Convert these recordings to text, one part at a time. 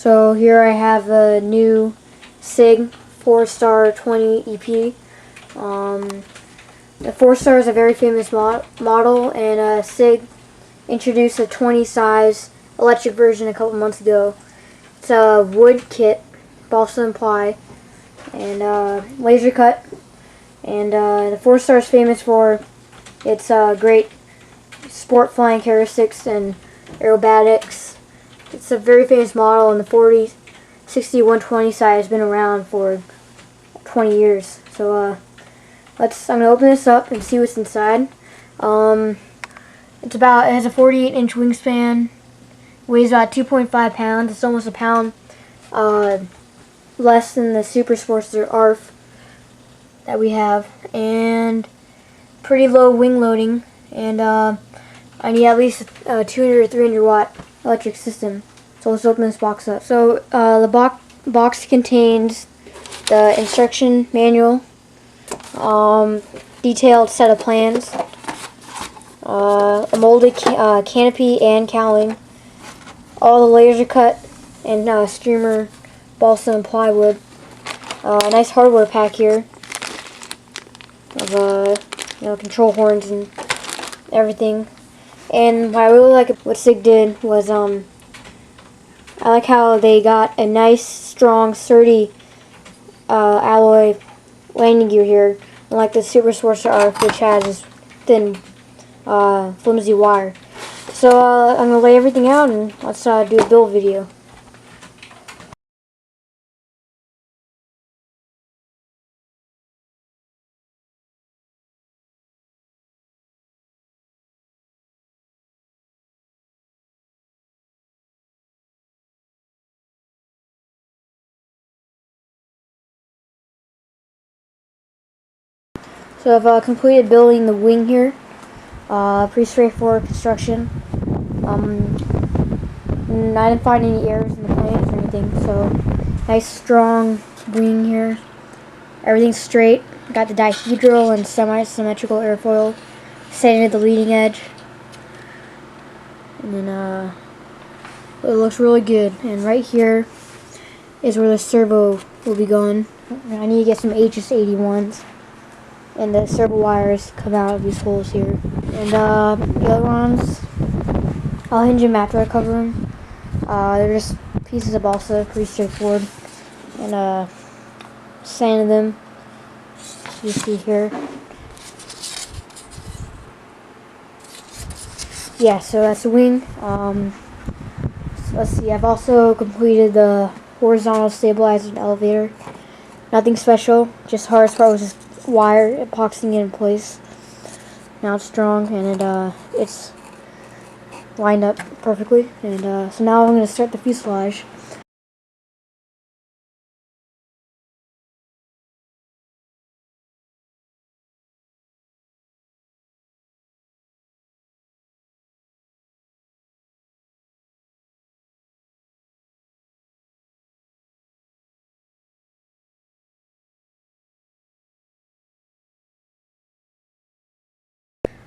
So here I have a new Sig Four-Star 20 EP. The Four-Star is a very famous model, and Sig introduced a 20 size electric version a couple months ago. It's a wood kit, balsa and ply, and laser cut. And the Four-Star is famous for its great sport flying characteristics and aerobatics. It's a very famous model, and the 40, 60, 120 size has been around for 20 years. So I'm gonna open this up and see what's inside. It has a 48-inch wingspan, weighs about 2.5 pounds. It's almost a pound less than the Super Sportster ARF that we have, and pretty low wing loading, and I need at least a 200 or 300 watt electric system. So let's open this box up. So the box contains the instruction manual, detailed set of plans, a molded canopy and cowling, all the laser cut and streamer balsa and plywood, a nice hardware pack here of control horns and everything. And what I really like what Sig did was I like how they got a nice, strong, sturdy alloy landing gear here, unlike the Super Sportster ARF, which has this thin, flimsy wire. So I'm going to lay everything out and let's do a build video. So I've completed building the wing here. Pretty straightforward construction. I didn't find any errors in the plans or anything, so nice strong wing here. Everything's straight. Got the dihedral and semi-symmetrical airfoil setting at the leading edge. And then it looks really good. And right here is where the servo will be going. I need to get some HS81s. And the servo wires come out of these holes here. And the other ones, I'll hinge and mat cover them. They're just pieces of balsa, pretty straightforward. And sanded them, you see here. Yeah, so that's the wing. So let's see, I've also completed the horizontal stabilizer and elevator. Nothing special, just hardest part was just wire epoxying it in place. Now it's strong and it's lined up perfectly. And so now I'm going to start the fuselage.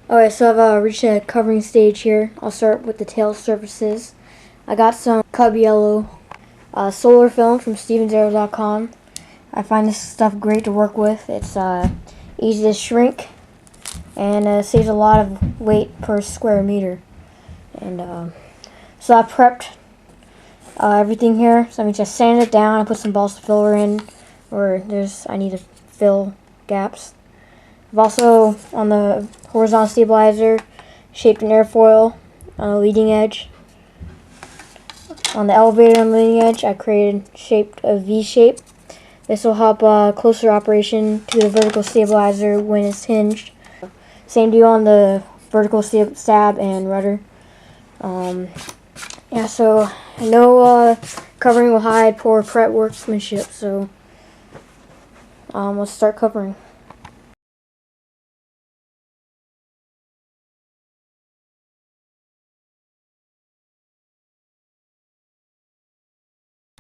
Okay, so I've reached a covering stage here. I'll start with the tail surfaces. I got some Cub Yellow solar film from StevensAero.com. I find this stuff great to work with. It's easy to shrink and saves a lot of weight per square meter. And so I prepped everything here. So I just sanded it down and put some balsa filler in where I need to fill gaps. I've also, on the horizontal stabilizer, shaped an airfoil on the leading edge. On the elevator on the leading edge, I shaped a V shape. This will help closer operation to the vertical stabilizer when it's hinged. Same deal on the vertical stab and rudder. Yeah, so no covering will hide poor prep workmanship, so let's start covering.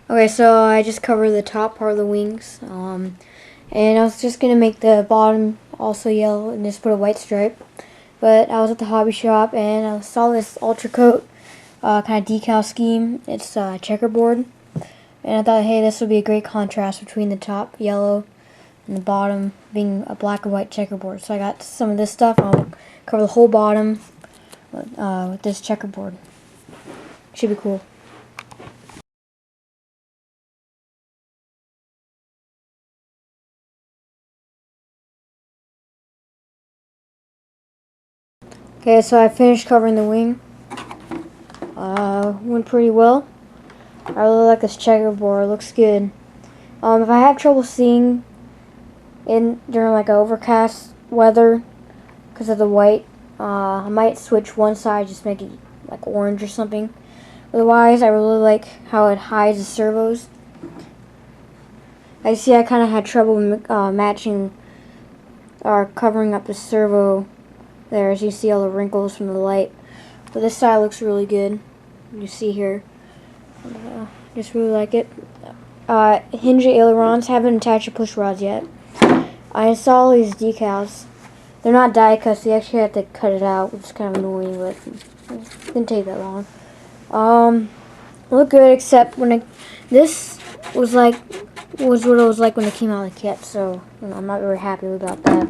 Okay, so I just covered the top part of the wings, and I was just going to make the bottom also yellow and just put a white stripe. But I was at the hobby shop and I saw this Ultra Coat kind of decal scheme. It's checkerboard. And I thought, hey, this would be a great contrast between the top yellow and the bottom being a black and white checkerboard. So I got some of this stuff. I'll cover the whole bottom with this checkerboard. Should be cool. Okay, so I finished covering the wing. Went pretty well. I really like this checkerboard. It looks good. If I have trouble seeing during like overcast weather because of the white, I might switch one side, just make it like orange or something. Otherwise, I really like how it hides the servos. I see I kind of had trouble matching or covering up the servo there, as you see all the wrinkles from the light. But this side looks really good. You see here. Just really like it. Hinge ailerons, haven't attached the push rods yet. I installed these decals. They're not die cuts, so you actually have to cut it out, which is kind of annoying, but it didn't take that long. Look good, except when this was what it was like when it came out of the kit, so I'm not very happy about that.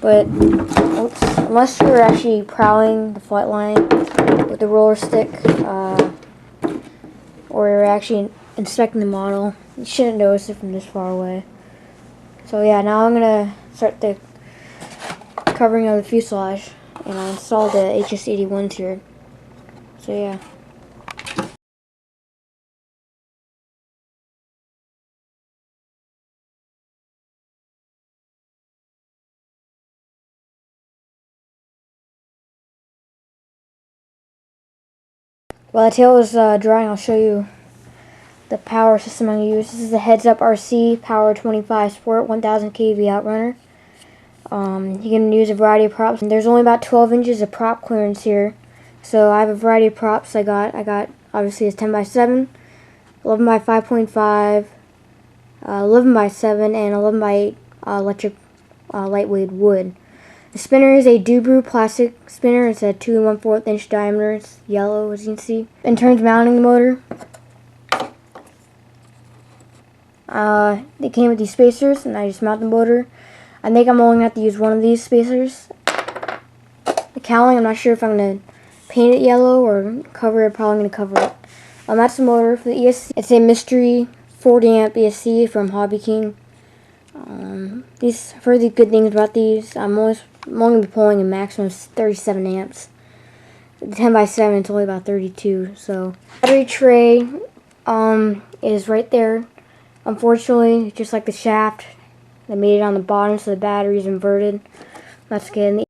But unless you're actually prowling the flight line with the roller stick, or you're actually inspecting the model, you shouldn't notice it from this far away. So yeah, now I'm gonna start the covering of the fuselage, and I installed the HS81s here. So yeah. While the tail is drying, I'll show you the power system I use. This is the Heads-Up RC Power 25 Sport 1000 kV Outrunner. You can use a variety of props. There's only about 12 inches of prop clearance here, so I have a variety of props. I got obviously it's 10x7, 11 by 5.5, 11 by 7, and 11 by 8 electric lightweight wood. The spinner is a Dubru plastic spinner. It's a 2 1/4 inch diameter. It's yellow, as you can see. In terms of mounting the motor, they came with these spacers, and I just mount the motor. I think I'm only going to have to use one of these spacers. The cowling, I'm not sure if I'm going to paint it yellow or cover it. Probably going to cover it. That's the motor for the ESC. It's a mystery 40 amp ESC from Hobby King. I've heard the good things about these. I'm only going to be pulling a maximum of 37 amps. The 10x7, it's only about 32. So battery tray is right there. Unfortunately, just like the shaft, they made it on the bottom, so the battery is inverted. That's good.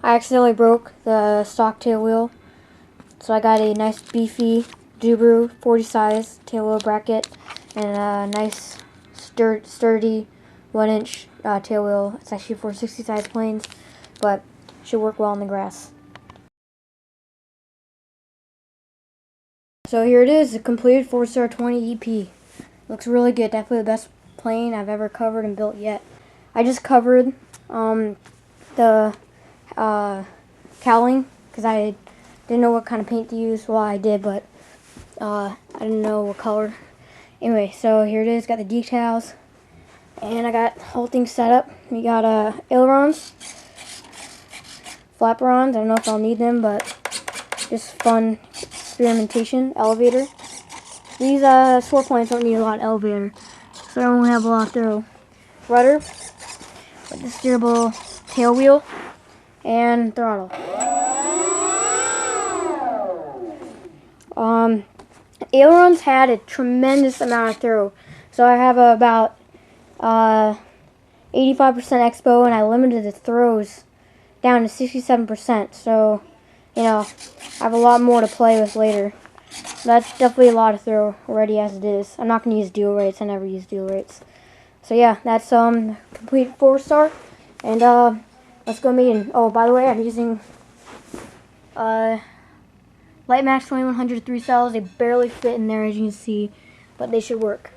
I accidentally broke the stock tail wheel, so I got a nice beefy Dubru 40 size tail wheel bracket and a nice sturdy 1 inch tail wheel. It's actually for 60 size planes, but should work well on the grass. So here it is, a completed 4-star 20 EP. Looks really good. Definitely the best plane I've ever covered and built yet. I just covered the cowling because I didn't know what kind of paint to use. Well, I did, but I didn't know what color. Anyway, so here it is. Got the decals, and I got the whole thing set up. We got ailerons, flaperons. I don't know if I'll need them, but just fun experimentation. Elevator. These sport planes don't need a lot of elevator, so I don't have a lot of throw. Rudder with the steerable tail wheel and throttle. Ailerons had a tremendous amount of throw, so I have about 85% expo, and I limited the throws down to 67%. So, I have a lot more to play with later. That's definitely a lot of throw already as it is. I'm not going to use dual rates. I never use dual rates. So yeah, that's complete 4-star. And let's go maiden. Oh, by the way, I'm using Light Max 2100 3 cells. They barely fit in there, as you can see, but they should work.